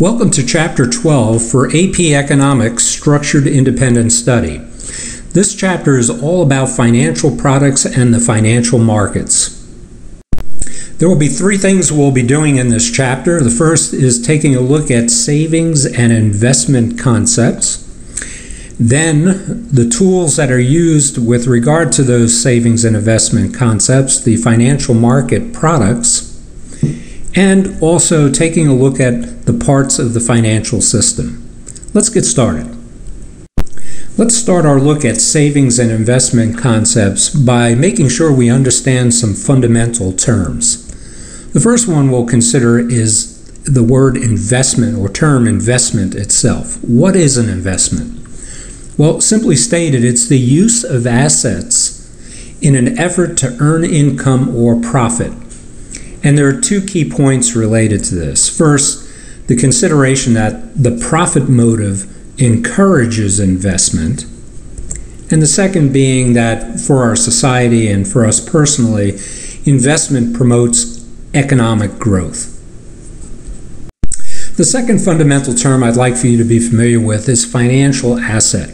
Welcome to Chapter 12 for AP Economics Structured Independent Study. This chapter is all about financial products and the financial markets. There will be three things we'll be doing in this chapter. The first is taking a look at savings and investment concepts. Then the tools that are used with regard to those savings and investment concepts, the financial market products, and also taking a look at the parts of the financial system. Let's get started. Let's start our look at savings and investment concepts by making sure we understand some fundamental terms. The first one we'll consider is the word investment or term investment itself. What is an investment? Well, simply stated, it's the use of assets in an effort to earn income or profit. And there are two key points related to this. First, the consideration that the profit motive encourages investment. And the second being that for our society and for us personally, investment promotes economic growth. The second fundamental term I'd like for you to be familiar with is financial asset.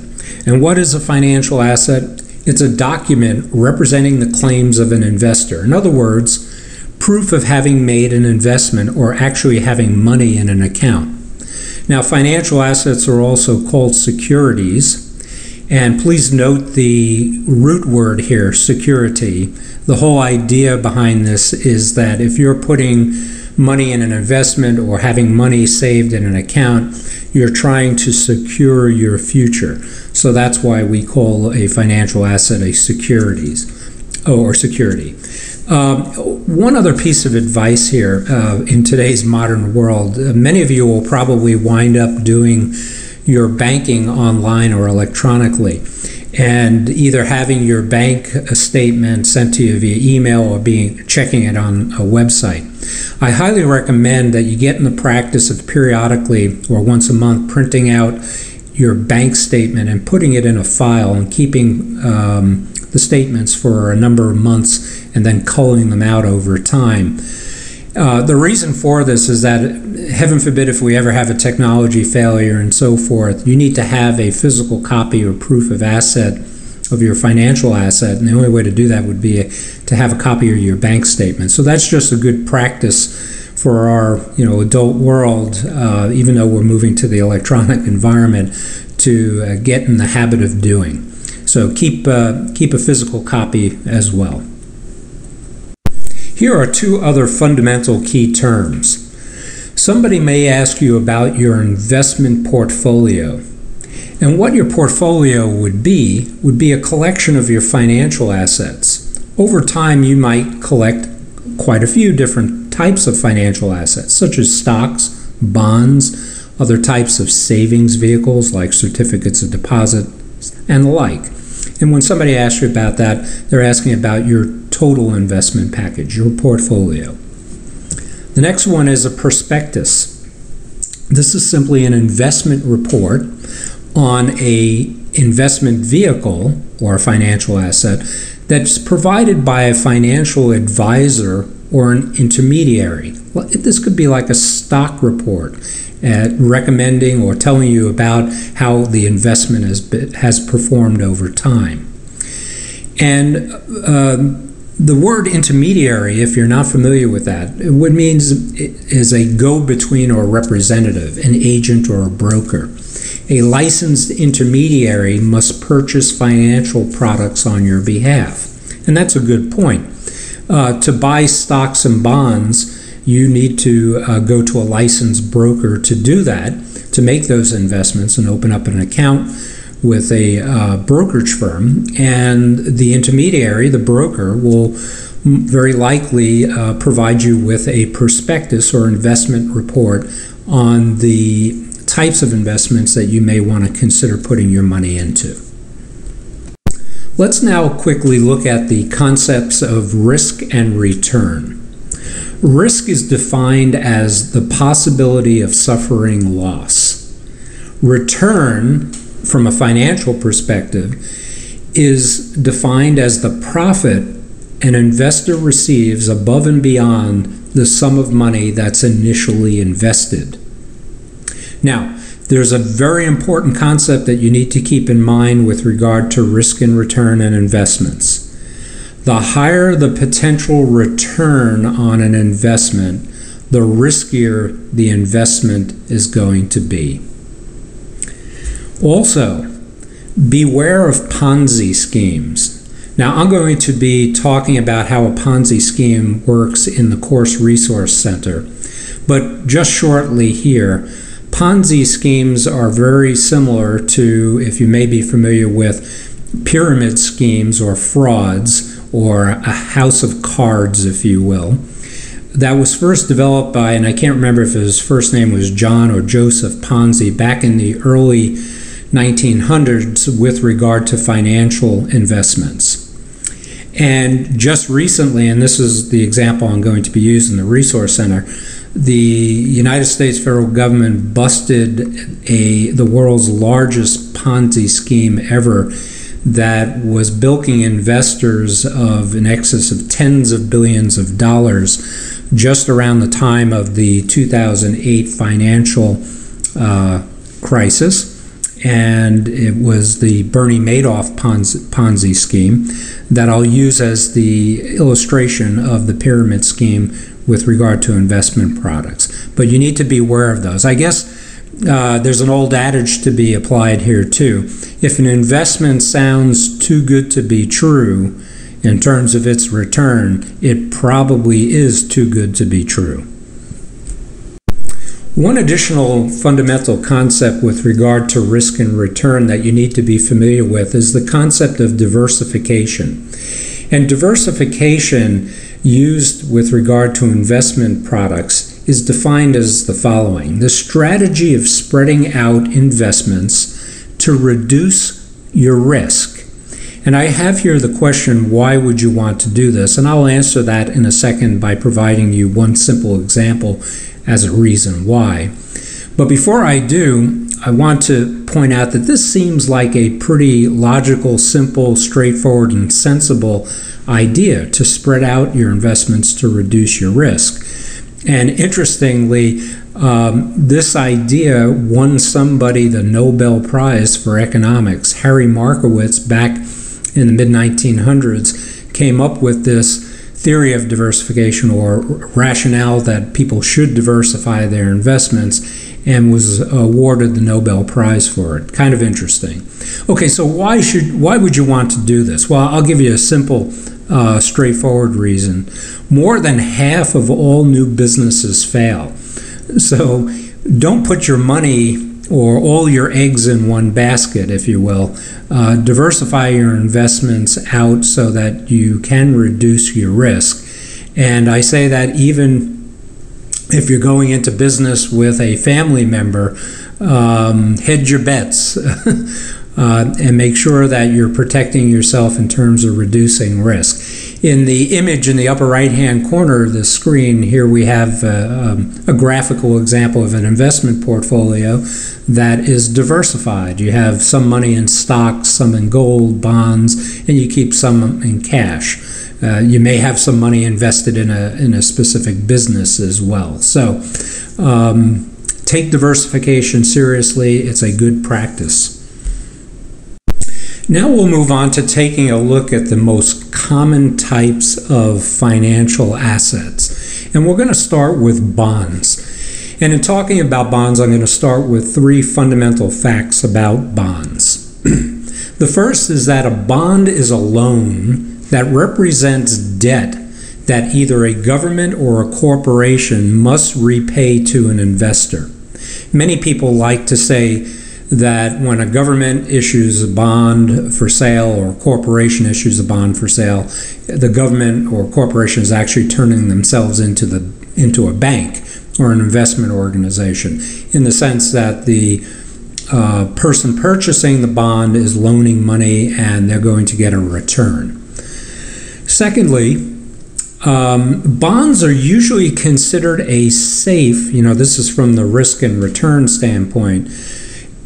And what is a financial asset? It's a document representing the claims of an investor. In other words, proof of having made an investment or actually having money in an account. Now, financial assets are also called securities, and please note the root word here, security. The whole idea behind this is that if you're putting money in an investment or having money saved in an account, you're trying to secure your future. So that's why we call a financial asset a security. One other piece of advice here in today's modern world, many of you will probably wind up doing your banking online or electronically, and either having your bank statement sent to you via email or checking it on a website. I highly recommend that you get in the practice of periodically or once a month printing out your bank statement and putting it in a file and keeping the statements for a number of months and then culling them out over time. The reason for this is that, heaven forbid, if we ever have a technology failure and so forth, you need to have a physical copy or proof of asset of your financial asset, and the only way to do that would be to have a copy of your bank statement. So that's just a good practice for our adult world, even though we're moving to the electronic environment, to get in the habit of doing. So keep a physical copy as well. Here are two other fundamental key terms. Somebody may ask you about your investment portfolio. And what your portfolio would be a collection of your financial assets. Over time, you might collect quite a few different types of financial assets, such as stocks, bonds, other types of savings vehicles like certificates of deposit, and the like. And when somebody asks you about that, they're asking about your total investment package, your portfolio. The next one is a prospectus. This is simply an investment report on an investment vehicle or a financial asset that's provided by a financial advisor or an intermediary. Well, this could be like a stock report recommending or telling you about how the investment has performed over time. And the word intermediary, if you're not familiar with that, what it means is a go-between or representative, an agent or a broker. A licensed intermediary must purchase financial products on your behalf. And that's a good point. To buy stocks and bonds, you need to go to a licensed broker to do that, to make those investments and open up an account with a brokerage firm. And the intermediary, the broker, will very likely provide you with a prospectus or investment report on the types of investments that you may want to consider putting your money into. Let's now quickly look at the concepts of risk and return. Risk is defined as the possibility of suffering loss. Return, from a financial perspective, is defined as the profit an investor receives above and beyond the sum of money that's initially invested. Now, there's a very important concept that you need to keep in mind with regard to risk and return and investments. The higher the potential return on an investment, the riskier the investment is going to be. Also, beware of Ponzi schemes. Now, I'm going to be talking about how a Ponzi scheme works in the Course Resource Center, but just shortly here, Ponzi schemes are very similar to, if you may be familiar with, pyramid schemes or frauds, or a house of cards, if you will. That was first developed by, and I can't remember if his first name was John or Joseph Ponzi, back in the early 1900s with regard to financial investments. And just recently, and this is the example I'm going to be using in the Resource Center, the United States federal government busted the world's largest Ponzi scheme ever that was bilking investors of in excess of tens of billions of dollars just around the time of the 2008 financial crisis. And it was the Bernie Madoff Ponzi scheme that I'll use as the illustration of the pyramid scheme with regard to investment products. But you need to be aware of those. I guess there's an old adage to be applied here too. If an investment sounds too good to be true in terms of its return, it probably is too good to be true. One additional fundamental concept with regard to risk and return that you need to be familiar with is the concept of diversification. And diversification used with regard to investment products is defined as the following: the strategy of spreading out investments to reduce your risk. And I have here the question, why would you want to do this? And I'll answer that in a second by providing you one simple example as a reason why. But before I do, I want to point out that this seems like a pretty logical, simple, straightforward, and sensible idea to spread out your investments to reduce your risk. And interestingly, this idea won somebody the Nobel Prize for economics. Harry Markowitz, back in the mid-1900s, came up with this theory of diversification, or rationale that people should diversify their investments, and was awarded the Nobel Prize for it. Kind of interesting. Okay, so why would you want to do this? Well, I'll give you a simple, straightforward reason. More than half of all new businesses fail. So don't put your money or all your eggs in one basket, if you will. Diversify your investments out so that you can reduce your risk. And I say that even if you're going into business with a family member, hedge your bets and make sure that you're protecting yourself in terms of reducing risk. In the image in the upper right-hand corner of the screen, here we have a graphical example of an investment portfolio that is diversified. You have some money in stocks, some in gold, bonds, and you keep some in cash. You may have some money invested in a specific business as well. So take diversification seriously. It's a good practice. Now we'll move on to taking a look at the most common types of financial assets. And we're going to start with bonds. And in talking about bonds, I'm going to start with three fundamental facts about bonds. The first is that a bond is a loan that represents debt that either a government or a corporation must repay to an investor. Many people like to say that when a government issues a bond for sale or a corporation issues a bond for sale, the government or corporation is actually turning themselves into a bank or an investment organization, in the sense that the person purchasing the bond is loaning money and they're going to get a return. Secondly, bonds are usually considered a safe, this is from the risk and return standpoint,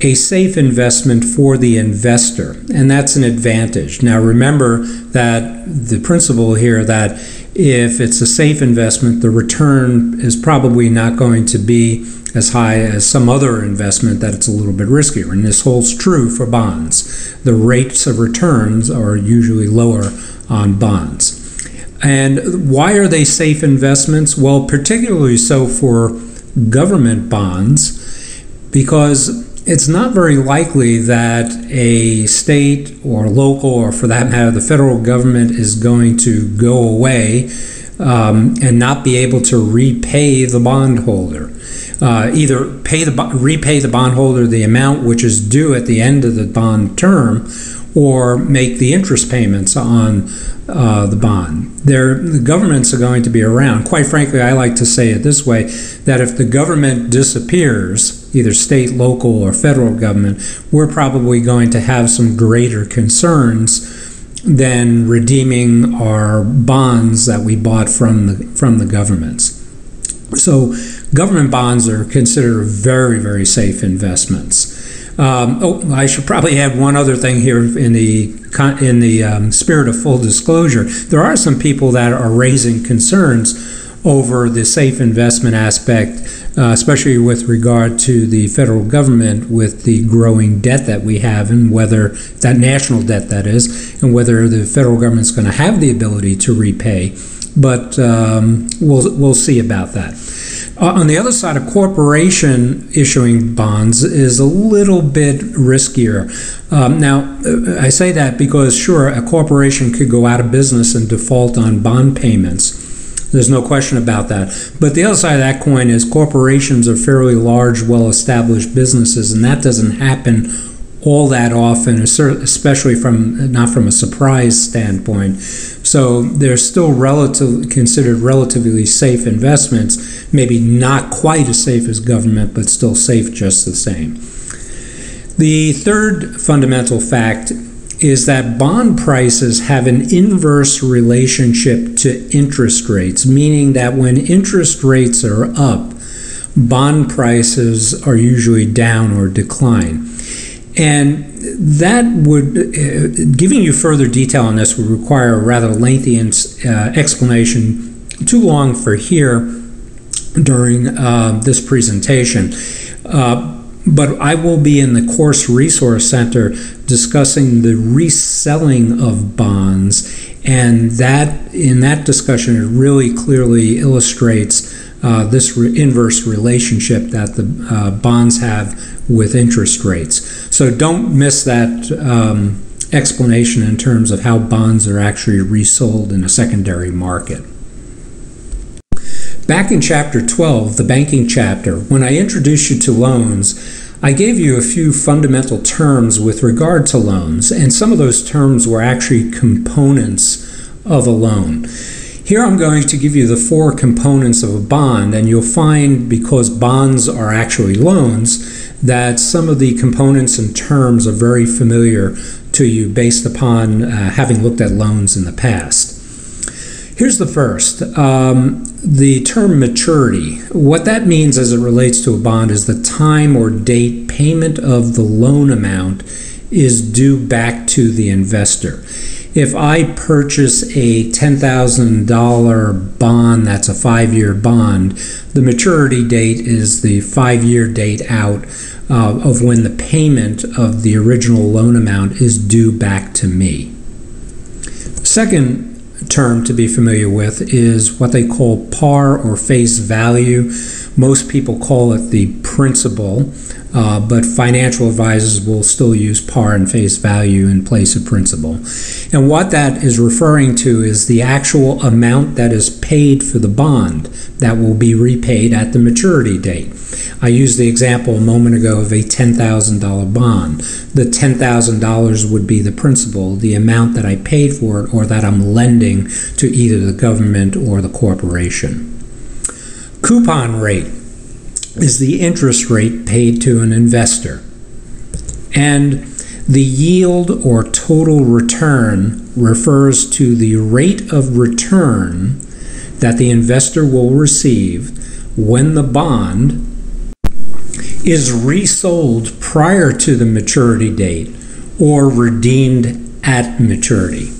a safe investment for the investor, and that's an advantage. Now remember that the principle here that if it's a safe investment, the return is probably not going to be as high as some other investment that it's a little bit riskier. And this holds true for bonds. The rates of returns are usually lower on bonds. And why are they safe investments? Well, particularly so for government bonds, because it's not very likely that a state or local, or for that matter, the federal government is going to go away and not be able to repay the bondholder. Either repay the bondholder the amount which is due at the end of the bond term, or make the interest payments on the bond. The governments are going to be around. Quite frankly, I like to say it this way, that if the government disappears, either state, local, or federal government, we're probably going to have some greater concerns than redeeming our bonds that we bought from the governments. So government bonds are considered very, very safe investments. I should probably add one other thing here in the spirit of full disclosure. There are some people that are raising concerns over the safe investment aspect, especially with regard to the federal government, with the growing debt that we have, and whether that national debt, that is, and whether the federal government's going to have the ability to repay. But we'll see about that. On the other side, a corporation issuing bonds is a little bit riskier. Now, I say that because, sure, a corporation could go out of business and default on bond payments. There's no question about that. But the other side of that coin is corporations are fairly large, well-established businesses, and that doesn't happen all that often, especially not from a surprise standpoint. So they're still considered relatively safe investments, maybe not quite as safe as government, but still safe just the same. The third fundamental fact is that bond prices have an inverse relationship to interest rates, meaning that when interest rates are up, bond prices are usually down or decline. And that would, giving you further detail on this would require a rather lengthy explanation, too long for here during this presentation. But I will be in the Course Resource Center discussing the reselling of bonds, and that in that discussion it really clearly illustrates this inverse relationship that the bonds have with interest rates. So don't miss that explanation in terms of how bonds are actually resold in a secondary market. Back in Chapter 12, the banking chapter, when I introduced you to loans, I gave you a few fundamental terms with regard to loans, and some of those terms were actually components of a loan. Here I'm going to give you the four components of a bond, and you'll find, because bonds are actually loans, that some of the components and terms are very familiar to you based upon having looked at loans in the past. Here's the first, the term maturity. What that means as it relates to a bond is the time or date payment of the loan amount is due back to the investor. If I purchase a $10,000 bond that's a 5-year bond, the maturity date is the 5-year date out of when the payment of the original loan amount is due back to me. Second term to be familiar with is what they call par or face value. Most people call it the principal, but financial advisors will still use par and face value in place of principal. And what that is referring to is the actual amount that is paid for the bond that will be repaid at the maturity date. I used the example a moment ago of a $10,000 bond. The $10,000 would be the principal, the amount that I paid for it or that I'm lending to either the government or the corporation. Coupon rate is the interest rate paid to an investor. And the yield or total return refers to the rate of return that the investor will receive when the bond is resold prior to the maturity date or redeemed at maturity.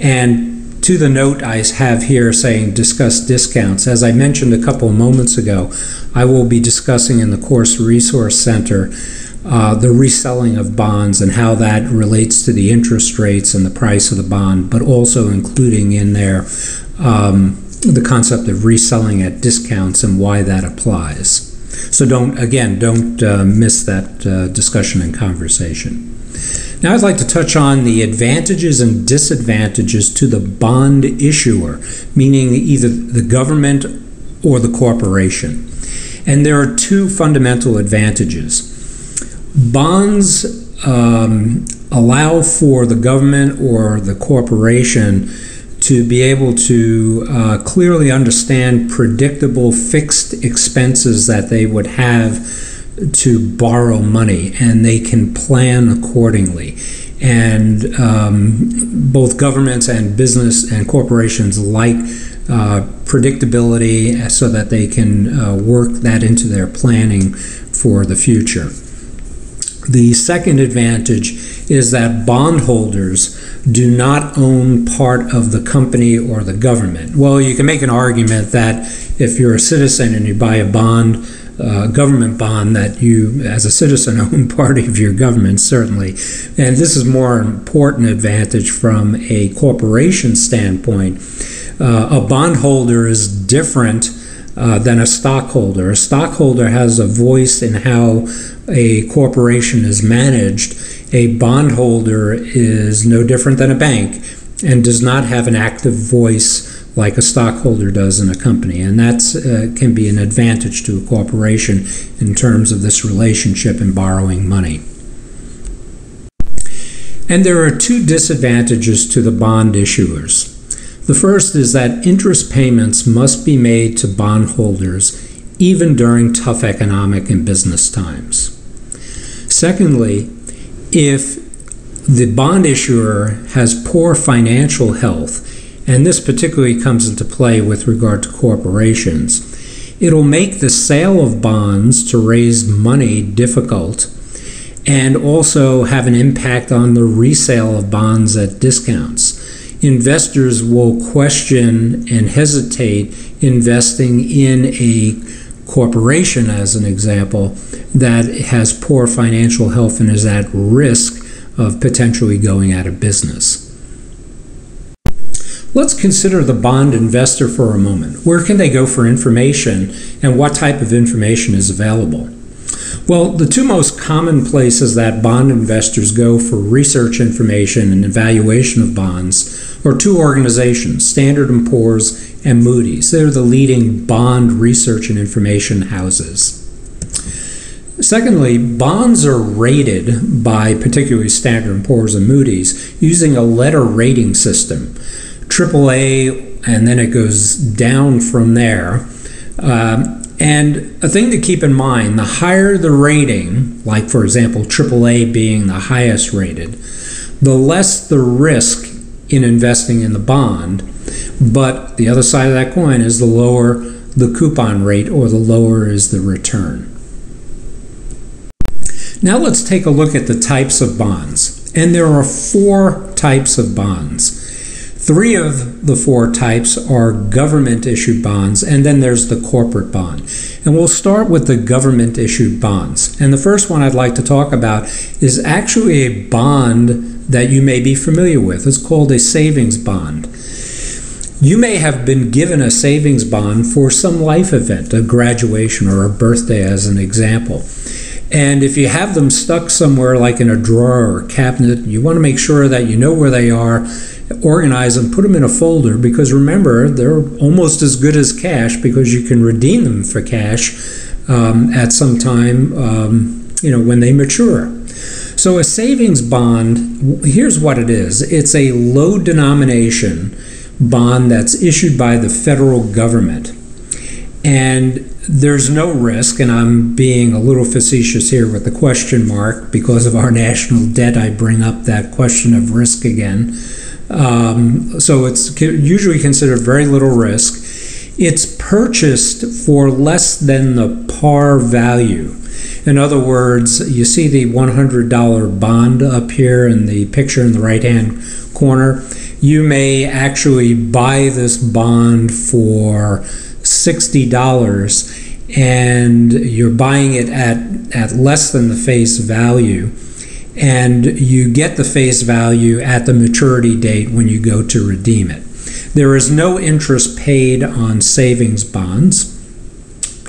And to the note I have here saying discuss discounts. As I mentioned a couple of moments ago, I will be discussing in the course Resource Center the reselling of bonds and how that relates to the interest rates and the price of the bond, but also including in there the concept of reselling at discounts and why that applies. So don't miss that discussion and conversation. Now I'd like to touch on the advantages and disadvantages to the bond issuer, meaning either the government or the corporation. And there are two fundamental advantages. Bonds allow for the government or the corporation to be able to clearly understand predictable fixed expenses that they would have to borrow money, and they can plan accordingly. And both governments and business and corporations like predictability so that they can work that into their planning for the future. The second advantage is that bondholders do not own part of the company or the government. Well, you can make an argument that if you're a citizen and you buy a bond, government bond, that you as a citizen own part of your government, certainly. And this is more important advantage from a corporation standpoint. A bondholder is different than a stockholder. A stockholder has a voice in how a corporation is managed. A bondholder is no different than a bank and does not have an active voice like a stockholder does in a company, and that can be an advantage to a corporation in terms of this relationship in borrowing money. And there are two disadvantages to the bond issuers. The first is that interest payments must be made to bondholders even during tough economic and business times. Secondly, if the bond issuer has poor financial health, and this particularly comes into play with regard to corporations, it'll make the sale of bonds to raise money difficult and also have an impact on the resale of bonds at discounts. Investors will question and hesitate investing in a corporation, as an example, that has poor financial health and is at risk of potentially going out of business. Let's consider the bond investor for a moment. Where can they go for information, and what type of information is available? Well, the two most common places that bond investors go for research information and evaluation of bonds are two organizations, Standard & Poor's and Moody's. They're the leading bond research and information houses. Secondly, bonds are rated by particularly Standard & Poor's and Moody's using a letter rating system. AAA, and then it goes down from there. And a thing to keep in mind, the higher the rating, like for example AAA being the highest rated, the less the risk in investing in the bond, but the other side of that coin is the lower the coupon rate or the lower is the return. Now let's take a look at the types of bonds. And there are four types of bonds. Three of the four types are government-issued bonds, and then there's the corporate bond. And we'll start with the government-issued bonds. And the first one I'd like to talk about is actually a bond that you may be familiar with. It's called a savings bond. You may have been given a savings bond for some life event, a graduation or a birthday as an example. And if you have them stuck somewhere like in a drawer or a cabinet, you want to make sure that you know where they are, organize them, put them in a folder, because remember, they're almost as good as cash because you can redeem them for cash at some time when they mature. So a savings bond, here's what it is. It's a low denomination bond that's issued by the federal government. And there's no risk, and I'm being a little facetious here with the question mark because of our national debt. I bring up that question of risk again. So it's usually considered very little risk. It's purchased for less than the par value. In other words, you see the $100 bond up here in the picture in the right-hand corner. you may actually buy this bond for $60 and you're buying it at less than the face value, and you get the face value at the maturity date when you go to redeem it. There is no interest paid on savings bonds,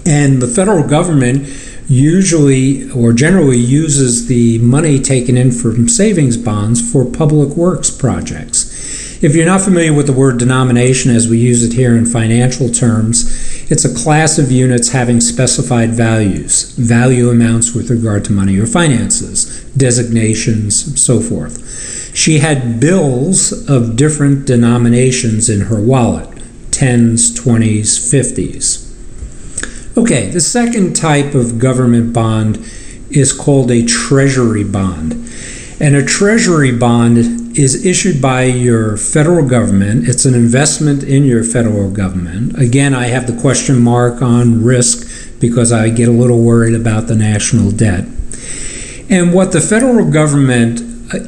and the federal government usually or generally uses the money taken in from savings bonds for public works projects. If you're not familiar with the word denomination as we use it here in financial terms, it's a class of units having specified values, value amounts with regard to money or finances, designations, so forth. She had bills of different denominations in her wallet, 10s, 20s, 50s. Okay, the second type of government bond is called a treasury bond. And a treasury bond is issued by your federal government. It's an investment in your federal government. Again, I have the question mark on risk because I get a little worried about the national debt. And what the federal government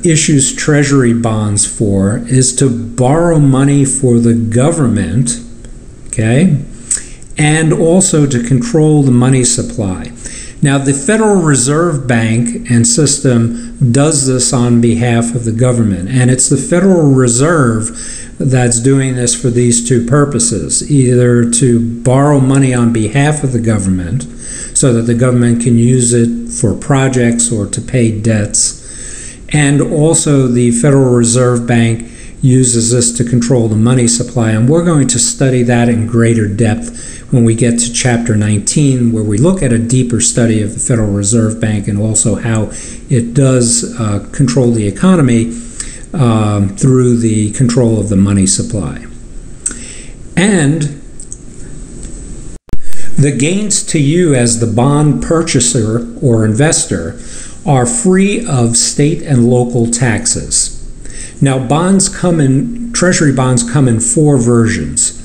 issues treasury bonds for is to borrow money for the government, okay, and also to control the money supply. Now, the Federal Reserve Bank and system does this on behalf of the government, and it's the Federal Reserve that's doing this for these two purposes, either to borrow money on behalf of the government so that the government can use it for projects or to pay debts, and also the Federal Reserve Bank uses this to control the money supply, and we're going to study that in greater depth when we get to Chapter 19, where we look at a deeper study of the Federal Reserve Bank and also how it does control the economy through the control of the money supply. And the gains to you as the bond purchaser or investor are free of state and local taxes. Now, treasury bonds come in four versions.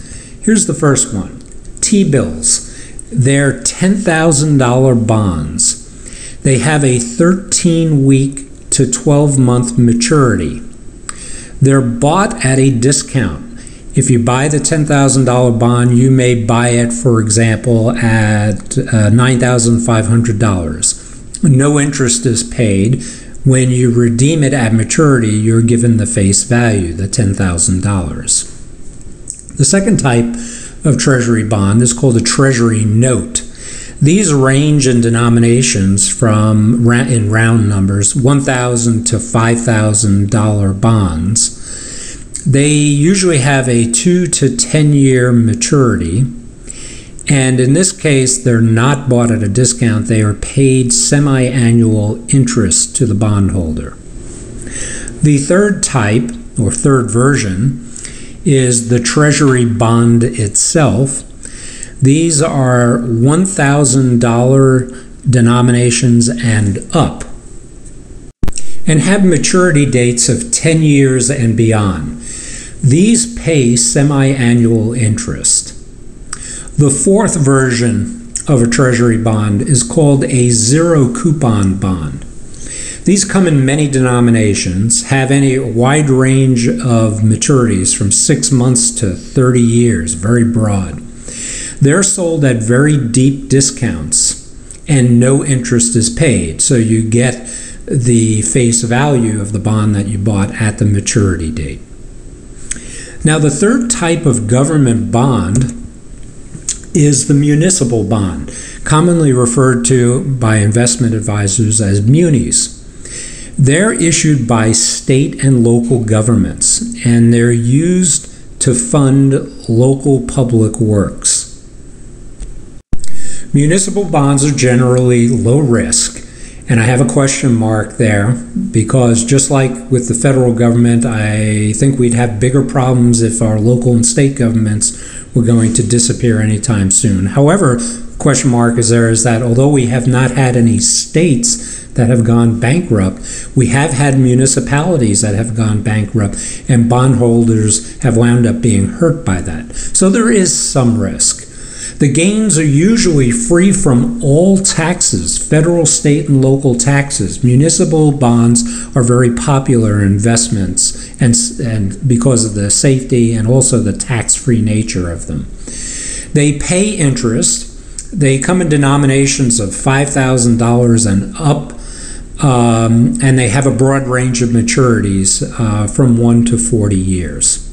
Here's the first one. T-bills. They're $10,000 bonds. They have a 13-week to 12-month maturity. They're bought at a discount. If you buy the $10,000 bond, you may buy it, for example, at $9,500. No interest is paid. When you redeem it at maturity, you're given the face value, the $10,000. The second type of treasury bond is called a treasury note. These range in denominations from, in round numbers, $1,000 to $5,000 bonds. They usually have a 2 to 10 year maturity, and in this case they're not bought at a discount. They are paid semi-annual interest to the bondholder. The third type, or third version, is the treasury bond itself. These are $1,000 denominations and up, and have maturity dates of 10 years and beyond. These pay semi-annual interest. The fourth version of a treasury bond is called a zero coupon bond. These come in many denominations, have a wide range of maturities from 6 months to 30 years, very broad. They're sold at very deep discounts and no interest is paid, so you get the face value of the bond that you bought at the maturity date. Now, the third type of government bond is the municipal bond, commonly referred to by investment advisors as munis. They're issued by state and local governments, and they're used to fund local public works. Municipal bonds are generally low risk, and I have a question mark there because just like with the federal government, I think we'd have bigger problems if our local and state governments were going to disappear anytime soon. However, question mark is that although we have not had any states that have gone bankrupt, we have had municipalities that have gone bankrupt, and bondholders have wound up being hurt by that. So there is some risk. The gains are usually free from all taxes, federal, state, and local taxes. Municipal bonds are very popular investments and because of the safety and also the tax-free nature of them. They pay interest. They come in denominations of $5,000 and up, and they have a broad range of maturities from 1 to 40 years.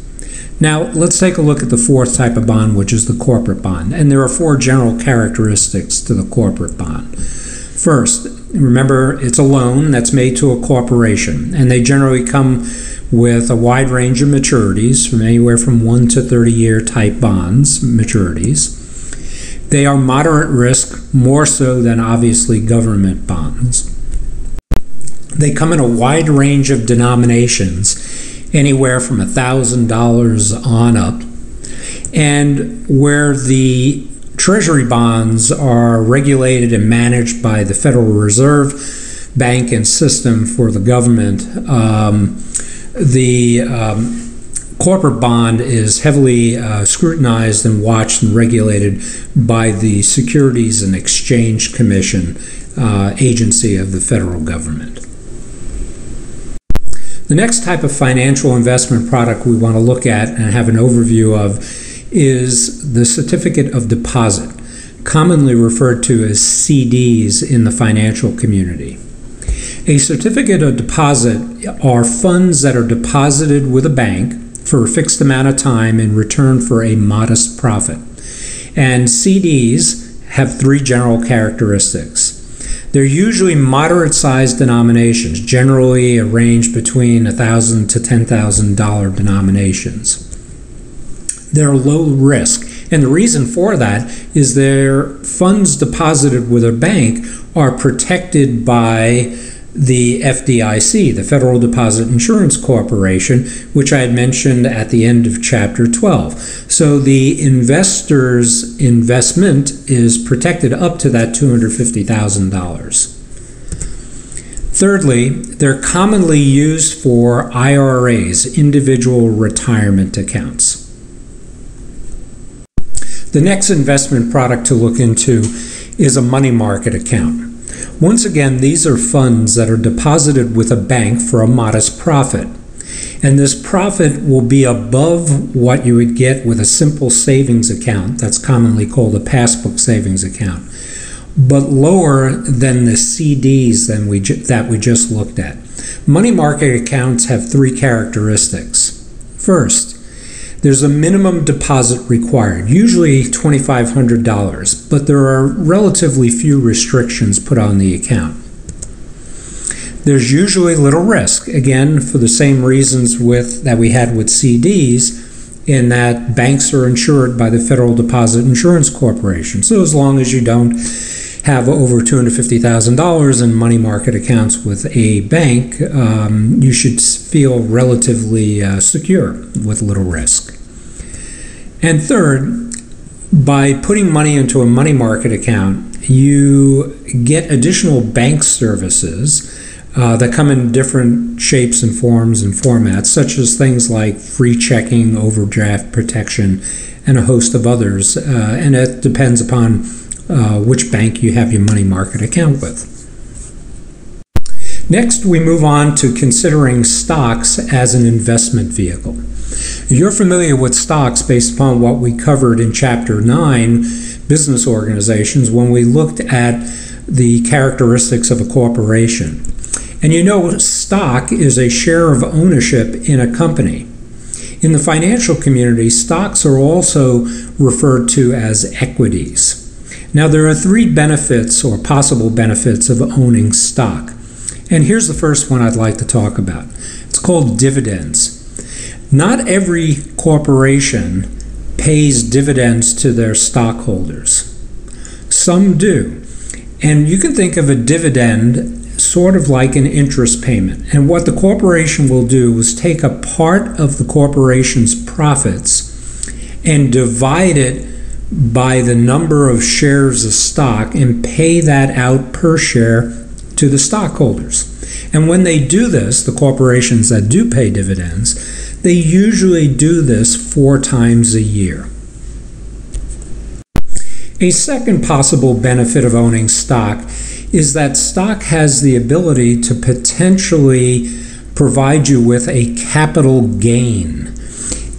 Now, let's take a look at the fourth type of bond, which is the corporate bond. And there are 4 general characteristics to the corporate bond. First, remember, it's a loan that's made to a corporation, and they generally come with a wide range of maturities, from anywhere from 1 to 30-year type bonds, maturities. They are moderate risk, more so than obviously government bonds. They come in a wide range of denominations, anywhere from $1,000 on up, and where the treasury bonds are regulated and managed by the Federal Reserve Bank and system for the government, the corporate bond is heavily scrutinized and watched and regulated by the Securities and Exchange Commission agency of the federal government. The next type of financial investment product we want to look at and have an overview of is the certificate of deposit, commonly referred to as CDs in the financial community. A certificate of deposit are funds that are deposited with a bank for a fixed amount of time in return for a modest profit. And CDs have 3 general characteristics. They're usually moderate-sized denominations, generally a range between $1,000 to $10,000 denominations. They're low risk, and the reason for that is their funds deposited with a bank are protected by the FDIC, the Federal Deposit Insurance Corporation, which I had mentioned at the end of Chapter 12. So the investor's investment is protected up to that $250,000. Thirdly, they're commonly used for IRAs, individual retirement accounts. The next investment product to look into is a money market account. Once again, these are funds that are deposited with a bank for a modest profit. And this profit will be above what you would get with a simple savings account, that's commonly called a passbook savings account, but lower than the CDs that we just looked at. Money market accounts have 3 characteristics. First, there's a minimum deposit required, usually $2,500, but there are relatively few restrictions put on the account. There's usually little risk, again, for the same reasons that we had with CDs, in that banks are insured by the Federal Deposit Insurance Corporation. So as long as you don't have over $250,000 in money market accounts with a bank, you should feel relatively secure with little risk. And third, by putting money into a money market account, you get additional bank services that come in different shapes and forms and formats, such as things like free checking, overdraft protection, and a host of others. And it depends upon which bank you have your money market account with. Next, we move on to considering stocks as an investment vehicle. You're familiar with stocks based upon what we covered in Chapter 9, Business Organizations, when we looked at the characteristics of a corporation. And you know, stock is a share of ownership in a company. In the financial community, stocks are also referred to as equities. Now, there are 3 benefits or possible benefits of owning stock. And here's the first one I'd like to talk about. It's called dividends. Not every corporation pays dividends to their stockholders. Some do. And you can think of a dividend sort of like an interest payment. And what the corporation will do is take a part of the corporation's profits and divide it by the number of shares of stock and pay that out per share to the stockholders. And when they do this, the corporations that do pay dividends, they usually do this 4 times a year. A second possible benefit of owning stock is that stock has the ability to potentially provide you with a capital gain.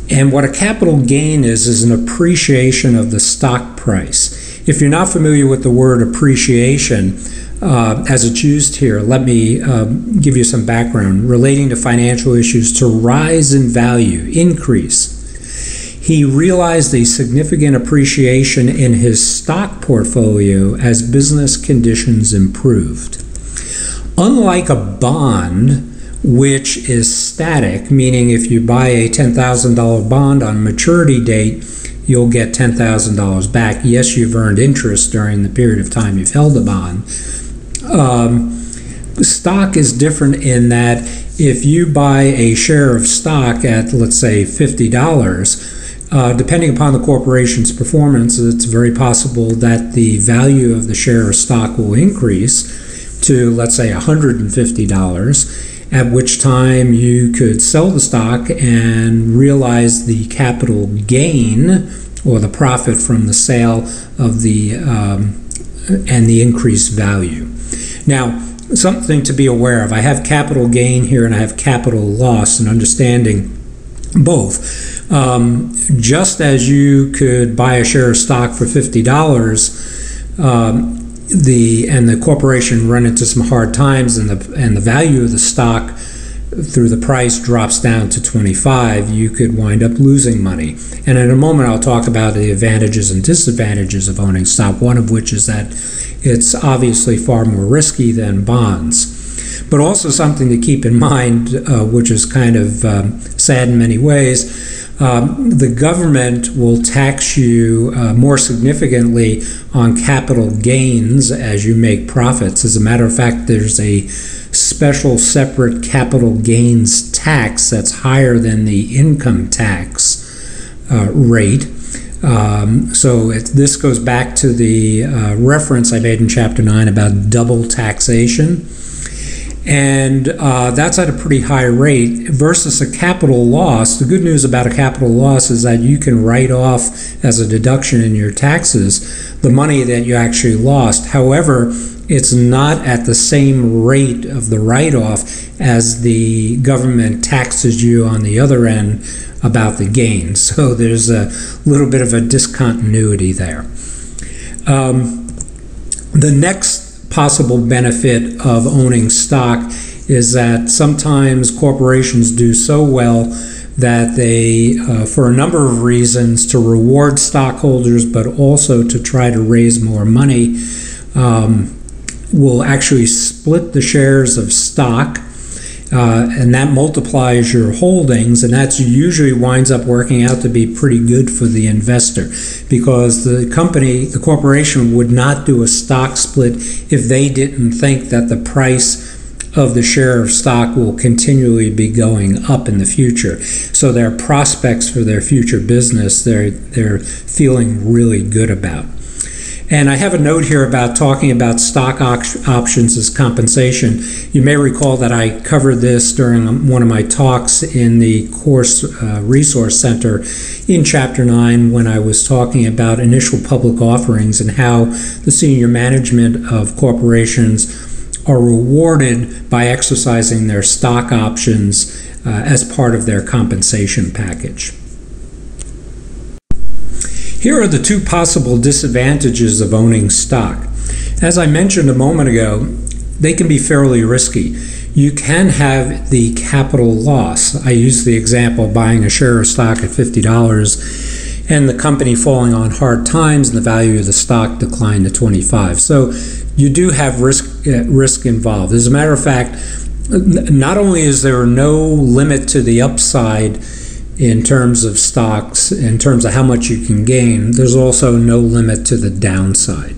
And what a capital gain is an appreciation of the stock price. If you're not familiar with the word appreciation, as it's used here, let me give you some background relating to financial issues. To rise in value, increase. He realized a significant appreciation in his stock portfolio as business conditions improved. Unlike a bond, which is static, meaning if you buy a $10,000 bond on maturity date, you'll get $10,000 back. Yes, you've earned interest during the period of time you've held the bond. Stock is different in that if you buy a share of stock at, let's say, $50, depending upon the corporation's performance, it's very possible that the value of the share of stock will increase to, let's say, $150, at which time you could sell the stock and realize the capital gain or the profit from the sale of the and the increased value. Now, something to be aware of. I have capital gain here and I have capital loss, and understanding both. Just as you could buy a share of stock for $50, and the corporation run into some hard times, and the value of the stock through the price drops down to $25, you could wind up losing money. And in a moment I'll talk about the advantages and disadvantages of owning stock, one of which is that it's obviously far more risky than bonds. But also something to keep in mind, which is kind of sad in many ways, the government will tax you more significantly on capital gains as you make profits. As a matter of fact, there's a special separate capital gains tax that's higher than the income tax rate. So this goes back to the reference I made in Chapter 9 about double taxation. And that's at a pretty high rate versus a capital loss. The good news about a capital loss is that you can write off as a deduction in your taxes the money that you actually lost. However, it's not at the same rate of the write-off as the government taxes you on the other end about the gain. So there's a little bit of a discontinuity there. The next possible benefit of owning stock is that sometimes corporations do so well that they, for a number of reasons, to reward stockholders but also to try to raise more money, will actually split the shares of stock, and that multiplies your holdings, and that usually winds up working out to be pretty good for the investor, because the corporation would not do a stock split if they didn't think that the price of the share of stock will continually be going up in the future. So their prospects for their future business, they're feeling really good about. And I have a note here about talking about stock options as compensation. You may recall that I covered this during one of my talks in the course resource center in Chapter 9 when I was talking about initial public offerings and how the senior management of corporations are rewarded by exercising their stock options as part of their compensation package. Here are the two possible disadvantages of owning stock. As I mentioned a moment ago, they can be fairly risky. You can have the capital loss. I used the example of buying a share of stock at $50 and the company falling on hard times and the value of the stock declined to $25. So you do have risk involved. As a matter of fact, not only is there no limit to the upside in terms of stocks, in terms of how much you can gain, there's also no limit to the downside.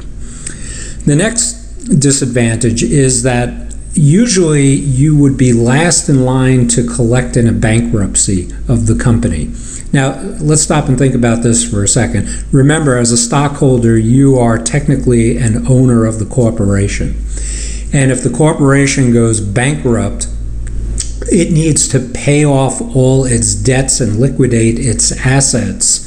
The next disadvantage is that usually you would be last in line to collect in a bankruptcy of the company. Now, let's stop and think about this for a second. Remember, as a stockholder, you are technically an owner of the corporation. And if the corporation goes bankrupt, it needs to pay off all its debts and liquidate its assets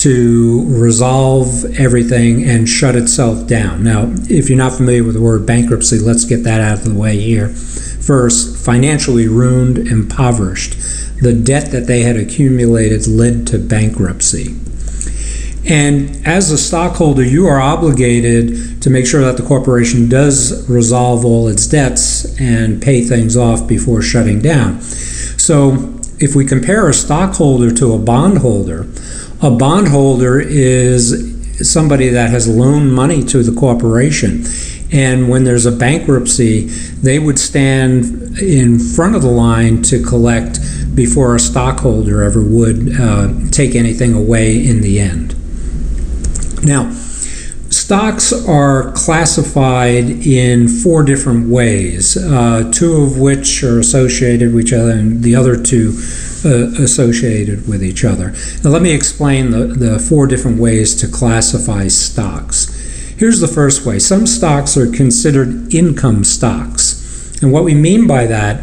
to resolve everything and shut itself down. Now, if you're not familiar with the word bankruptcy, let's get that out of the way here. First, financially ruined, impoverished. The debt that they had accumulated led to bankruptcy. And as a stockholder, you are obligated to make sure that the corporation does resolve all its debts and pay things off before shutting down. So if we compare a stockholder to a bondholder is somebody that has loaned money to the corporation. And when there's a bankruptcy, they would stand in front of the line to collect before a stockholder ever would take anything away in the end. Now, stocks are classified in 4 different ways, 2 of which are associated with each other and the other 2 associated with each other. Now, let me explain the 4 different ways to classify stocks. Here's the first way. Some stocks are considered income stocks. And what we mean by that,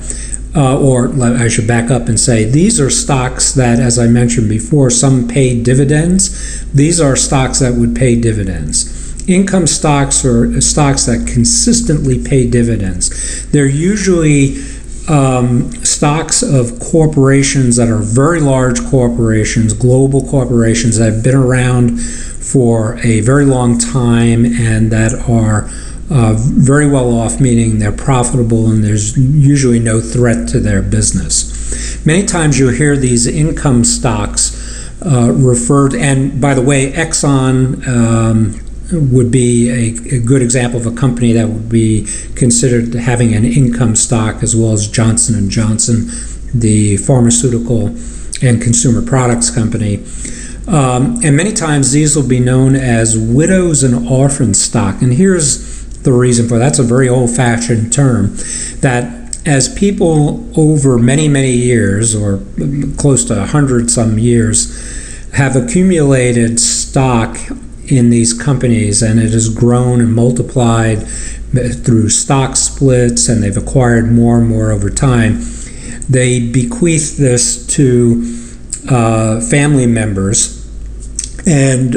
or I should back up and say, these are stocks that, as I mentioned before, some pay dividends. These are stocks that would pay dividends. Income stocks are stocks that consistently pay dividends. They're usually stocks of corporations that are very large corporations, global corporations that have been around for a very long time and that are very well off, meaning they're profitable and there's usually no threat to their business. Many times you'll hear these income stocks referred, and by the way, Exxon would be a good example of a company that would be considered having an income stock, as well as Johnson & Johnson, the pharmaceutical and consumer products company. And many times these will be known as widows and orphan stock. And here's the reason for that. That's a very old-fashioned term, that as people over many, many years, or close to 100-some years, have accumulated stock in these companies, and it has grown and multiplied through stock splits, and they've acquired more and more over time, they bequeath this to family members. And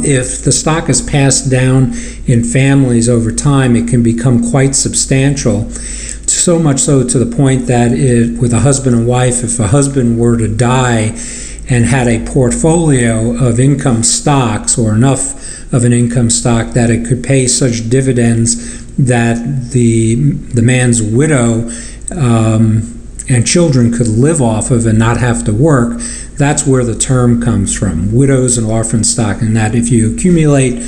if the stock is passed down in families over time, it can become quite substantial, so much so to the point that with a husband and wife, if a husband were to die and had a portfolio of income stocks, or enough of an income stock that it could pay such dividends that the man's widow and children could live off of and not have to work, that's where the term comes from, widows and orphan stock. And that if you accumulate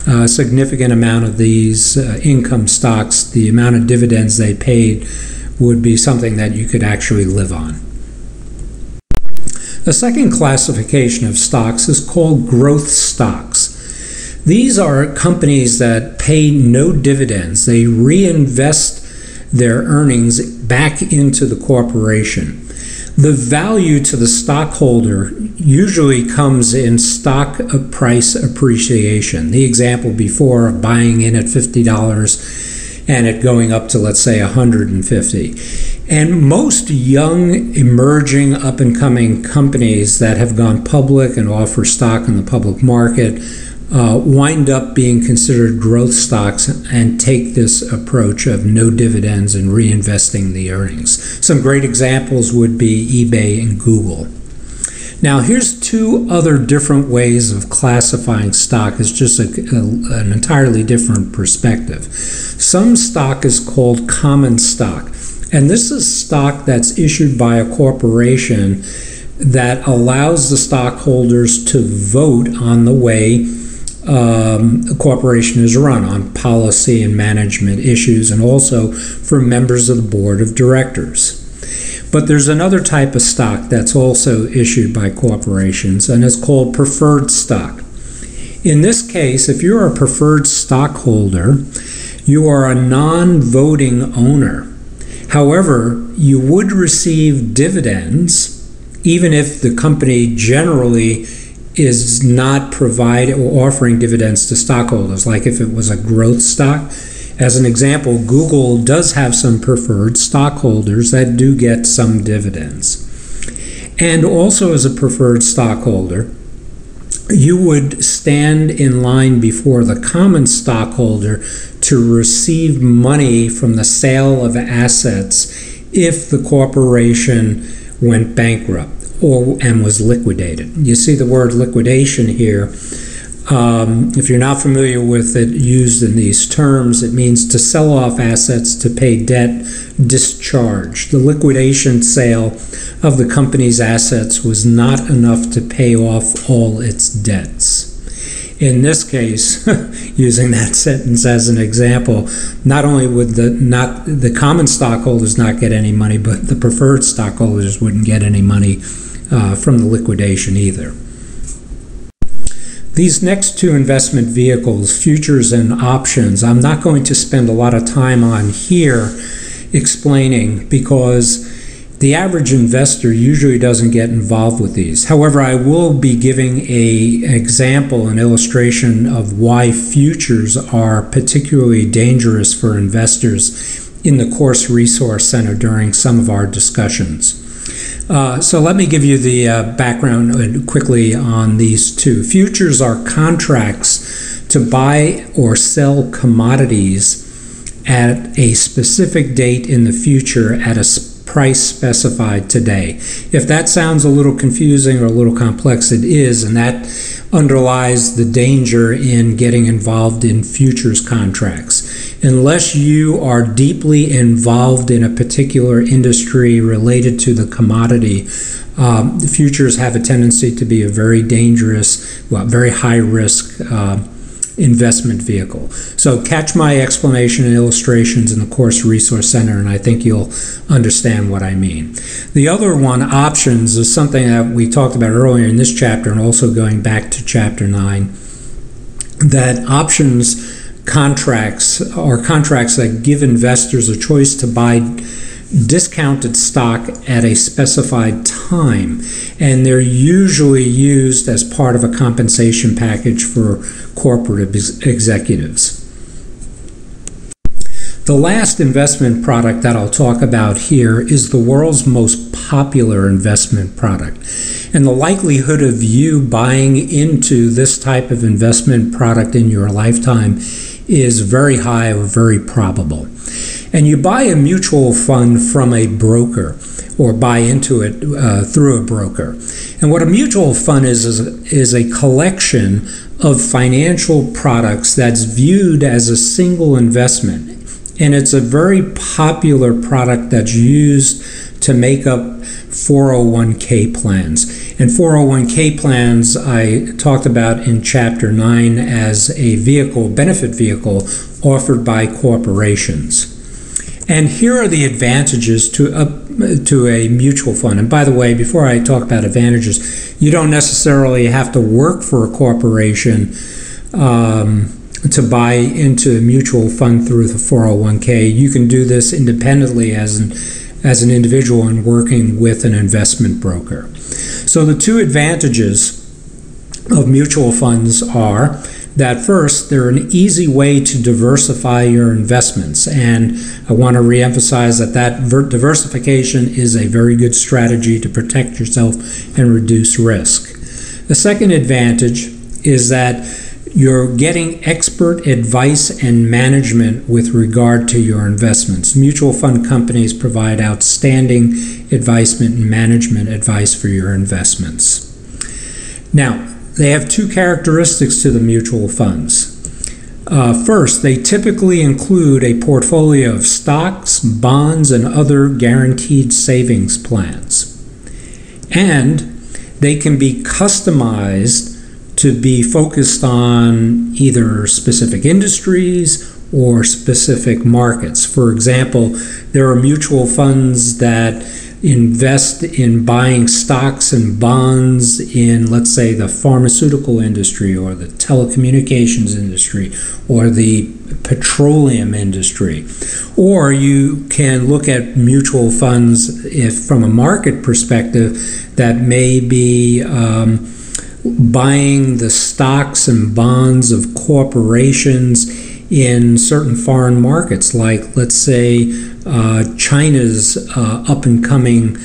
a significant amount of these income stocks, the amount of dividends they paid would be something that you could actually live on. The second classification of stocks is called growth stocks. These are companies that pay no dividends. They reinvest their earnings back into the corporation. The value to the stockholder usually comes in stock price appreciation. The example before of buying in at $50 and it going up to, let's say, $150. And most young, emerging, up-and-coming companies that have gone public and offer stock in the public market wind up being considered growth stocks and take this approach of no dividends and reinvesting the earnings. Some great examples would be eBay and Google. Now, here's 2 other different ways of classifying stock. It's just an entirely different perspective. Some stock is called common stock, and this is stock that's issued by a corporation that allows the stockholders to vote on the way a corporation is run, on policy and management issues, and also for members of the board of directors. But there's another type of stock that's also issued by corporations, and it's called preferred stock. In this case, if you're a preferred stockholder, you are a non-voting owner. However, you would receive dividends even if the company generally is not providing or offering dividends to stockholders, like if it was a growth stock. As an example, Google does have some preferred stockholders that do get some dividends. And also as a preferred stockholder, you would stand in line before the common stockholder to receive money from the sale of assets if the corporation went bankrupt and was liquidated. You see the word liquidation here. If you're not familiar with it used in these terms, it means to sell off assets to pay debt discharged. The liquidation sale of the company's assets was not enough to pay off all its debts. In this case, using that sentence as an example, not only would the common stockholders not get any money, but the preferred stockholders wouldn't get any money from the liquidation either. These next two investment vehicles, futures and options, I'm not going to spend a lot of time on here explaining because the average investor usually doesn't get involved with these. However, I will be giving an example, an illustration of why futures are particularly dangerous for investors in the Course Resource Center during some of our discussions. So let me give you the background quickly on these two. Futures are contracts to buy or sell commodities at a specific date in the future at a price specified today. If that sounds a little confusing or a little complex, it is, and that underlies the danger in getting involved in futures contracts. Unless you are deeply involved in a particular industry related to the commodity, the futures have a tendency to be a very dangerous, very high risk investment vehicle. So catch my explanation and illustrations in the Course Resource Center, and I think you'll understand what I mean. The other one, options, is something that we talked about earlier in this chapter and also going back to chapter 9, that options contracts are contracts that give investors a choice to buy discounted stock at a specified time, and they're usually used as part of a compensation package for corporate executives. The last investment product that I'll talk about here is the world's most popular investment product. And the likelihood of you buying into this type of investment product in your lifetime is very high or very probable. And you buy a mutual fund from a broker or buy into it through a broker. And what a mutual fund is a collection of financial products that's viewed as a single investment. And it's a very popular product that's used to make up 401k plans. And 401k plans I talked about in Chapter 9 as a benefit vehicle offered by corporations. And here are the advantages to a mutual fund. And by the way, before I talk about advantages, you don't necessarily have to work for a corporation to buy into a mutual fund through the 401k. You can do this independently as an individual and working with an investment broker. So the two advantages of mutual funds are that first, they're an easy way to diversify your investments, and I want to reemphasize that diversification is a very good strategy to protect yourself and reduce risk. The second advantage is that you're getting expert advice and management with regard to your investments. Mutual fund companies provide outstanding advisement and management advice for your investments. Now, they have two characteristics to the mutual funds. First, they typically include a portfolio of stocks, bonds, and other guaranteed savings plans. And they can be customized to be focused on either specific industries or specific markets. For example, there are mutual funds that invest in buying stocks and bonds in, let's say, the pharmaceutical industry or the telecommunications industry or the petroleum industry. Or you can look at mutual funds from a market perspective that may be buying the stocks and bonds of corporations in certain foreign markets, like, let's say, China's up-and-coming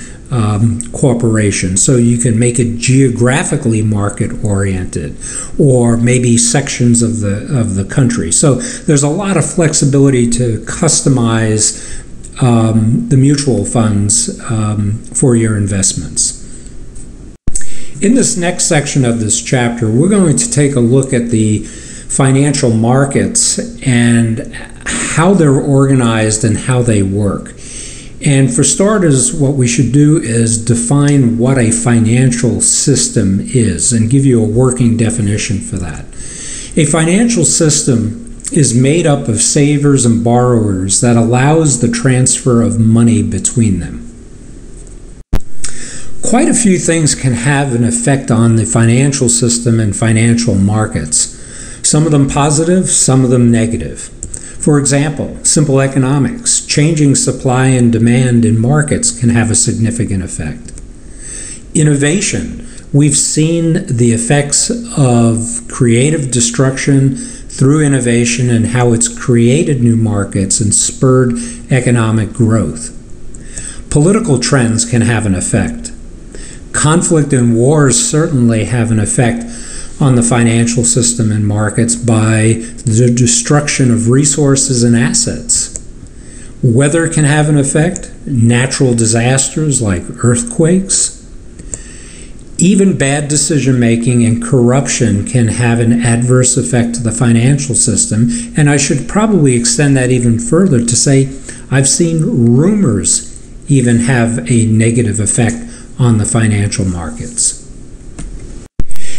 corporation, so you can make it geographically market oriented, or maybe sections of the country. So there's a lot of flexibility to customize the mutual funds for your investments. In this next section of this chapter, we're going to take a look at the financial markets and how they're organized and how they work. And for starters, what we should do is define what a financial system is and give you a working definition for that. A financial system is made up of savers and borrowers that allows the transfer of money between them. Quite a few things can have an effect on the financial system and financial markets. Some of them positive, some of them negative. For example, simple economics, changing supply and demand in markets can have a significant effect. Innovation, we've seen the effects of creative destruction through innovation and how it's created new markets and spurred economic growth. Political trends can have an effect. Conflict and wars certainly have an effect on the financial system and markets by the destruction of resources and assets. Weather can have an effect, natural disasters like earthquakes. Even bad decision making and corruption can have an adverse effect to the financial system, and I should probably extend that even further to say I've seen rumors even have a negative effect on the financial markets.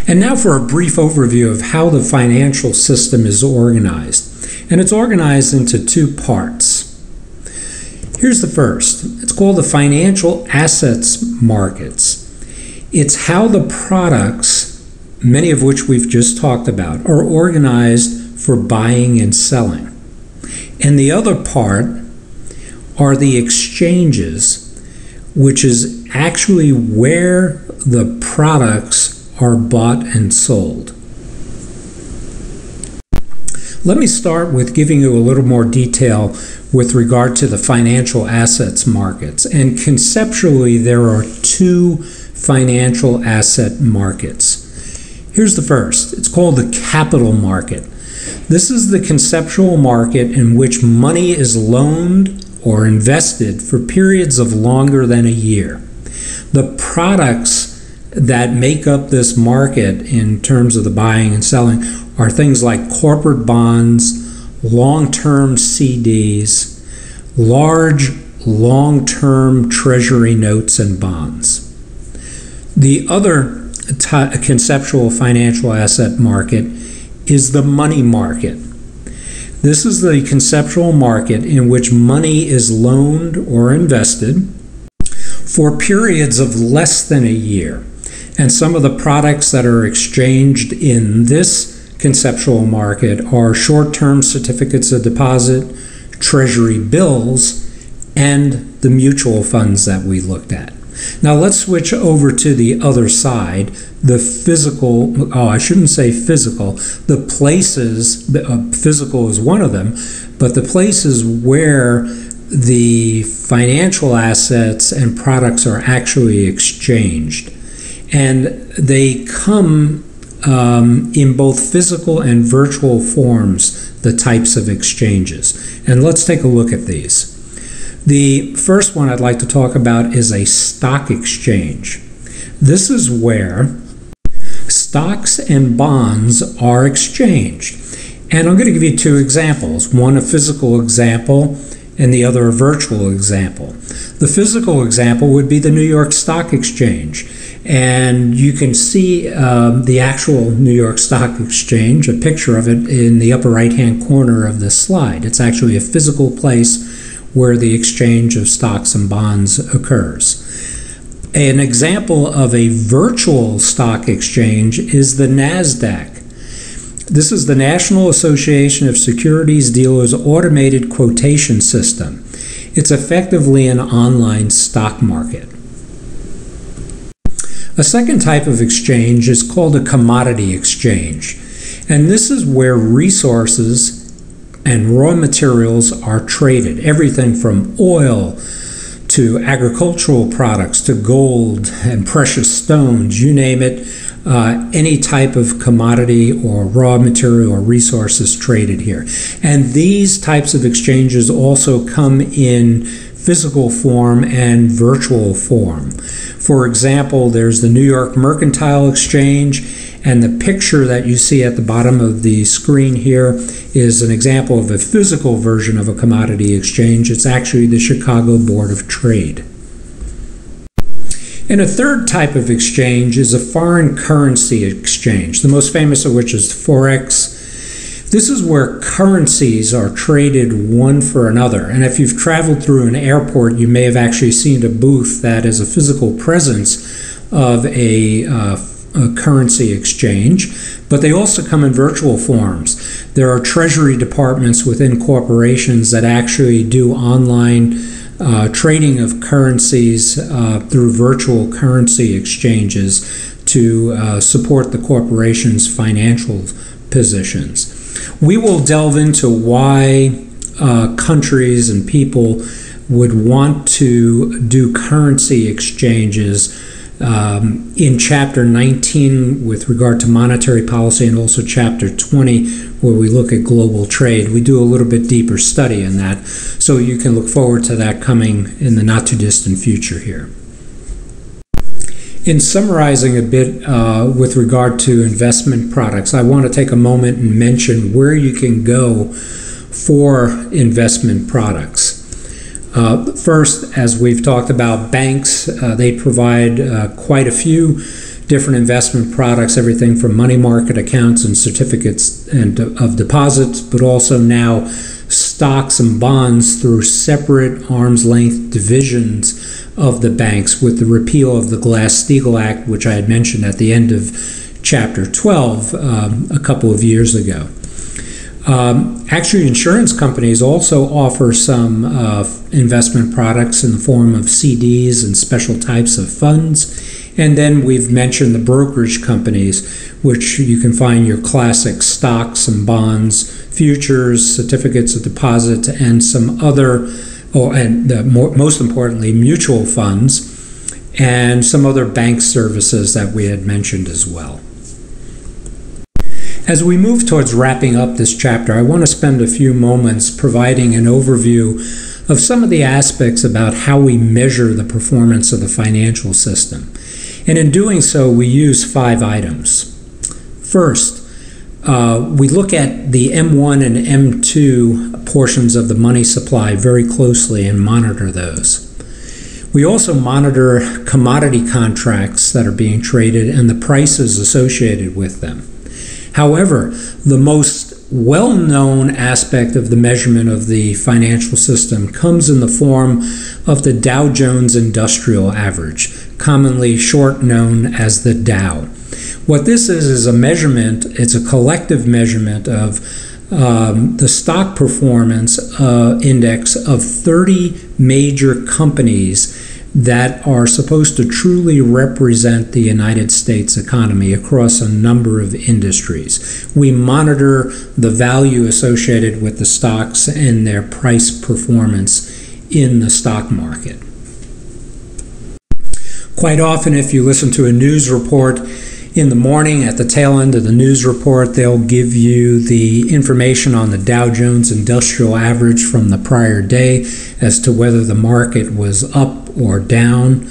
And now for a brief overview of how the financial system is organized. And it's organized into two parts. Here's the first. It's called the financial assets markets. It's how the products, many of which we've just talked about, are organized for buying and selling. And the other part are the exchanges, which is actually where the products are bought and sold. Let me start with giving you a little more detail with regard to the financial assets markets. And conceptually, there are two financial asset markets. Here's the first. It's called the capital market. This is the conceptual market in which money is loaned or invested for periods of longer than a year. The products that make up this market in terms of the buying and selling are things like corporate bonds, long-term CDs, large long-term treasury notes and bonds. The other conceptual financial asset market is the money market. This is the conceptual market in which money is loaned or invested for periods of less than a year. And some of the products that are exchanged in this conceptual market are short-term certificates of deposit, treasury bills, and the mutual funds that we looked at. Now let's switch over to the other side, the physical, I shouldn't say physical, the places, physical is one of them, but the places where the financial assets and products are actually exchanged. And they come in both physical and virtual forms, the types of exchanges. And let's take a look at these. The first one I'd like to talk about is a stock exchange. This is where stocks and bonds are exchanged. And I'm going to give you two examples, one a physical example and the other a virtual example. The physical example would be the New York Stock Exchange. And you can see the actual New York Stock Exchange, a picture of it in the upper right-hand corner of this slide. It's actually a physical place where the exchange of stocks and bonds occurs. An example of a virtual stock exchange is the NASDAQ. This is the National Association of Securities Dealers Automated Quotation System. It's effectively an online stock market. A second type of exchange is called a commodity exchange, and this is where resources and raw materials are traded. Everything from oil to agricultural products, to gold and precious stones, you name it, any type of commodity or raw material or resources traded here. And these types of exchanges also come in physical form and virtual form. For example, there's the New York Mercantile Exchange, and the picture that you see at the bottom of the screen here is an example of a physical version of a commodity exchange. It's actually the Chicago Board of Trade. And a third type of exchange is a foreign currency exchange, the most famous of which is Forex. This is where currencies are traded one for another. And if you've traveled through an airport, you may have actually seen a booth that is a physical presence of a currency exchange, but they also come in virtual forms. There are treasury departments within corporations that actually do online trading of currencies through virtual currency exchanges to support the corporation's financial positions. We will delve into why countries and people would want to do currency exchanges in Chapter 19 with regard to monetary policy, and also Chapter 20 where we look at global trade. We do a little bit deeper study in that, so you can look forward to that coming in the not too distant future here. In summarizing a bit with regard to investment products, I want to take a moment and mention where you can go for investment products. First, as we've talked about, banks, they provide quite a few different investment products, everything from money market accounts and certificates of deposits, but also now stocks and bonds through separate arm's length divisions of the banks with the repeal of the Glass-Steagall Act, which I had mentioned at the end of Chapter 12 a couple of years ago. Actually, insurance companies also offer some investment products in the form of CDs and special types of funds. And then we've mentioned the brokerage companies, which you can find your classic stocks and bonds, futures, certificates of deposit, and some other, most importantly, mutual funds, and some other bank services that we had mentioned as well. As we move towards wrapping up this chapter, I want to spend a few moments providing an overview of some of the aspects about how we measure the performance of the financial system. And in doing so, we use 5 items. First, we look at the M1 and M2 portions of the money supply very closely and monitor those. We also monitor commodity contracts that are being traded and the prices associated with them. However, the most well-known aspect of the measurement of the financial system comes in the form of the Dow Jones Industrial Average, commonly short known as the Dow. What this is a measurement, it's a collective measurement of the stock performance index of 30 major companies that are supposed to truly represent the United States economy across a number of industries. We monitor the value associated with the stocks and their price performance in the stock market. Quite often, if you listen to a news report in the morning, at the tail end of the news report, they'll give you the information on the Dow Jones Industrial Average from the prior day as to whether the market was up or down.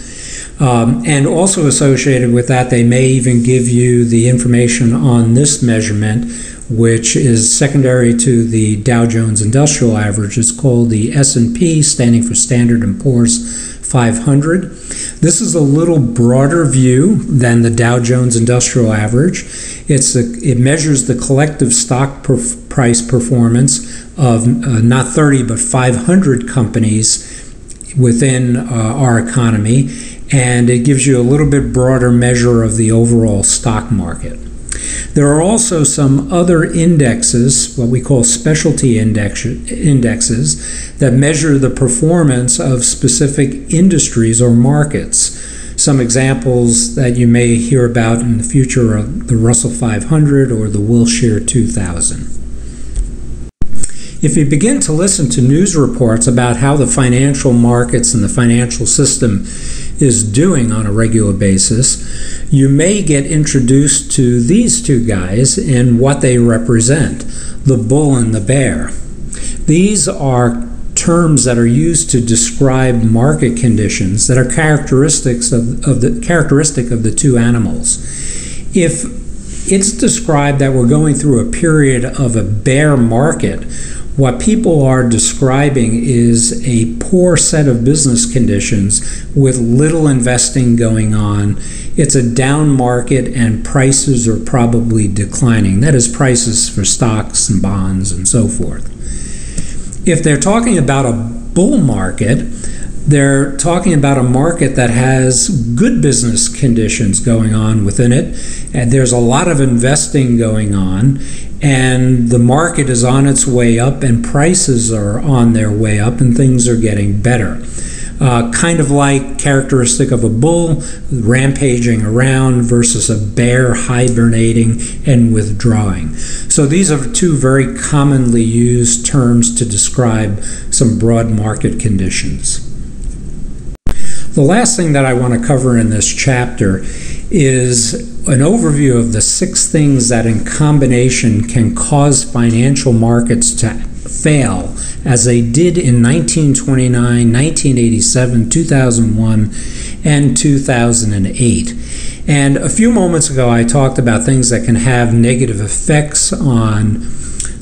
And also associated with that, they may even give you the information on this measurement, which is secondary to the Dow Jones Industrial Average. It's called the S&P, standing for Standard & Poor's 500. This is a little broader view than the Dow Jones Industrial Average. It measures the collective stock price performance of not 30 but 500 companies within our economy, and it gives you a little bit broader measure of the overall stock market. There are also some other indexes, what we call specialty indexes, that measure the performance of specific industries or markets. Some examples that you may hear about in the future are the Russell 500 or the Wilshire 2000. If you begin to listen to news reports about how the financial markets and the financial system is doing on a regular basis, you may get introduced to these two guys and what they represent, the bull and the bear. These are terms that are used to describe market conditions that are characteristic of the two animals. If it's described that we're going through a period of a bear market, what people are describing is a poor set of business conditions with little investing going on. It's a down market and prices are probably declining. That is, prices for stocks and bonds and so forth. If they're talking about a bull market, they're talking about a market that has good business conditions going on within it, and there's a lot of investing going on, and the market is on its way up, and prices are on their way up, and things are getting better. Kind of like characteristic of a bull, rampaging around, versus a bear hibernating and withdrawing. So these are two very commonly used terms to describe some broad market conditions. The last thing that I want to cover in this chapter is an overview of the 6 things that in combination can cause financial markets to fail, as they did in 1929, 1987, 2001, and 2008. And a few moments ago I talked about things that can have negative effects on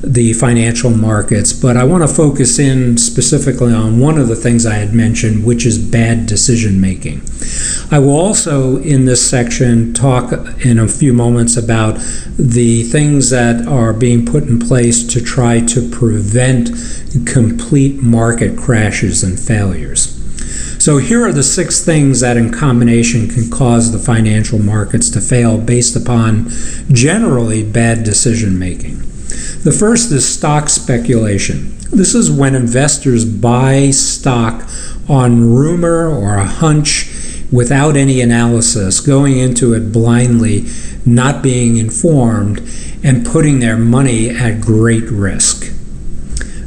the financial markets, but I want to focus in specifically on one of the things I had mentioned, which is bad decision making. I will also in this section talk in a few moments about the things that are being put in place to try to prevent complete market crashes and failures. So here are the 6 things that in combination can cause the financial markets to fail based upon generally bad decision making. The first is stock speculation. This is when investors buy stock on rumor or a hunch without any analysis, going into it blindly, not being informed, and putting their money at great risk.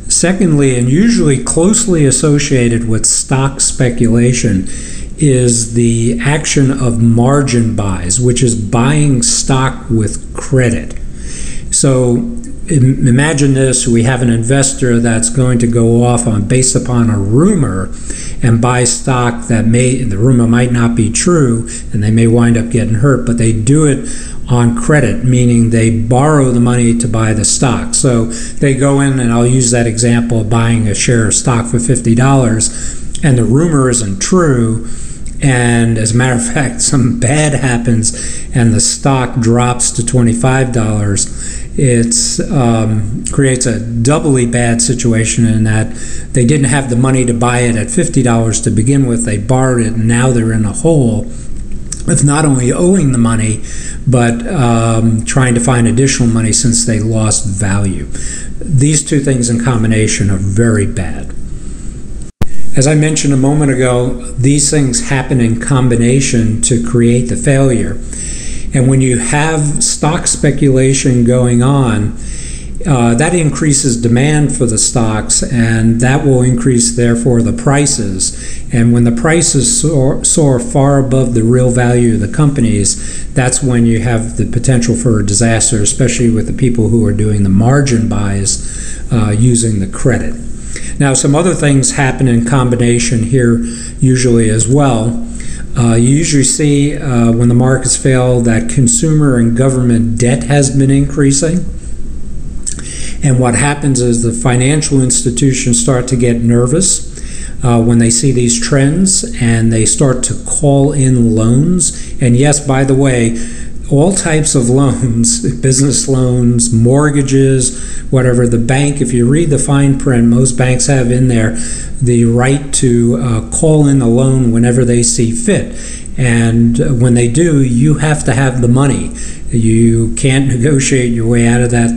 Secondly, and usually closely associated with stock speculation, is the action of margin buys, which is buying stock with credit. So imagine this: we have an investor that's going to go off based upon a rumor and buy stock that the rumor might not be true, and they may wind up getting hurt, but they do it on credit, meaning they borrow the money to buy the stock. So they go in, and I'll use that example of buying a share of stock for $50, and the rumor isn't true, and as a matter of fact some bad happens and the stock drops to $25. It creates a doubly bad situation in that they didn't have the money to buy it at $50 to begin with. They borrowed it, and now they're in a hole with not only owing the money, but trying to find additional money since they lost value. These two things in combination are very bad. As I mentioned a moment ago, these things happen in combination to create the failure. And when you have stock speculation going on, that increases demand for the stocks, and that will increase, therefore, the prices. And when the prices soar far above the real value of the companies, that's when you have the potential for a disaster, especially with the people who are doing the margin buys using the credit. Now, some other things happen in combination here usually as well. You usually see when the markets fail that consumer and government debt has been increasing. And what happens is the financial institutions start to get nervous when they see these trends, and they start to call in loans. And yes, by the way, all types of loans, business loans, mortgages, whatever, the bank, if you read the fine print, most banks have in there the right to call in a loan whenever they see fit. And when they do, you have to have the money. You can't negotiate your way out of that.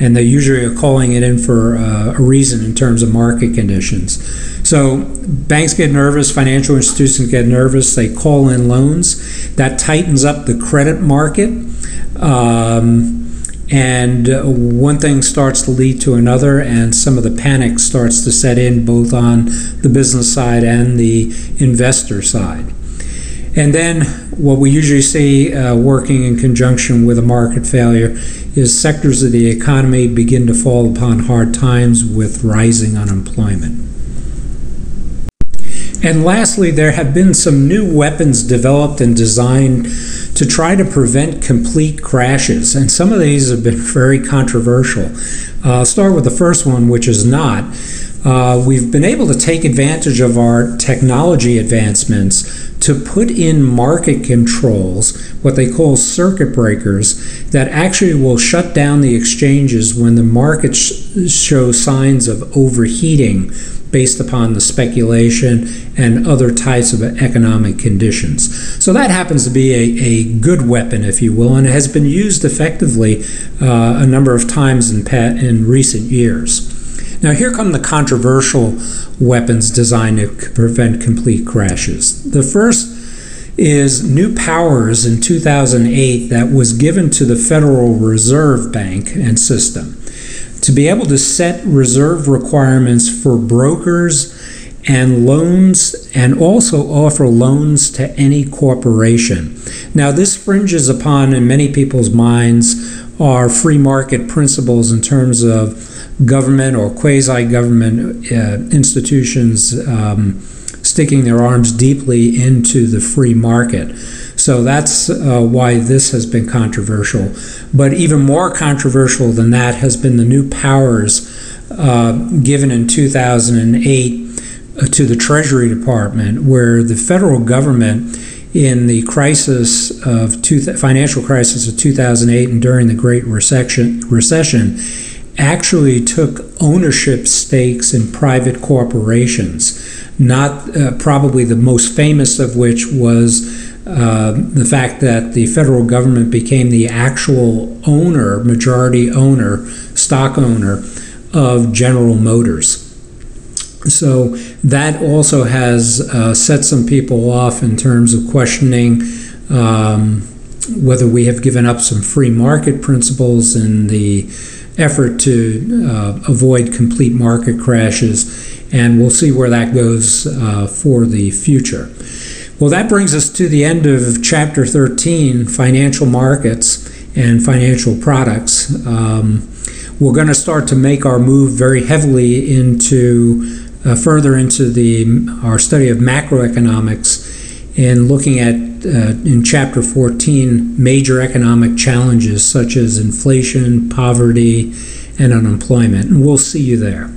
And they usually are calling it in for a reason in terms of market conditions. So banks get nervous, financial institutions get nervous, they call in loans. That tightens up the credit market. and one thing starts to lead to another, and some of the panic starts to set in both on the business side and the investor side. And then what we usually see working in conjunction with a market failure is sectors of the economy begin to fall upon hard times with rising unemployment. And lastly, there have been some new weapons developed and designed to try to prevent complete crashes, and some of these have been very controversial. I'll start with the first one, which is not. We've been able to take advantage of our technology advancements to put in market controls, what they call circuit breakers, that actually will shut down the exchanges when the markets show signs of overheating based upon the speculation and other types of economic conditions. So that happens to be a good weapon, if you will, and it has been used effectively a number of times in recent years. Now here come the controversial weapons designed to prevent complete crashes. The first is new powers in 2008 that was given to the Federal Reserve Bank and system to be able to set reserve requirements for brokers and loans, and also offer loans to any corporation. Now this fringes upon, in many people's minds, our free market principles in terms of government or quasi-government institutions sticking their arms deeply into the free market. So that's why this has been controversial. But even more controversial than that has been the new powers given in 2008 to the Treasury Department, where the federal government in the financial crisis of 2008 and during the Great Recession actually took ownership stakes in private corporations, not probably the most famous of which was the fact that the federal government became the actual owner, majority owner, stock owner of General Motors. So that also has set some people off in terms of questioning whether we have given up some free market principles in the effort to avoid complete market crashes, and we'll see where that goes for the future. Well, that brings us to the end of Chapter 13, Financial Markets and Financial Products. We're going to start to make our move very heavily into further into our study of macroeconomics and looking at, in Chapter 14, major economic challenges such as inflation, poverty, and unemployment. And we'll see you there.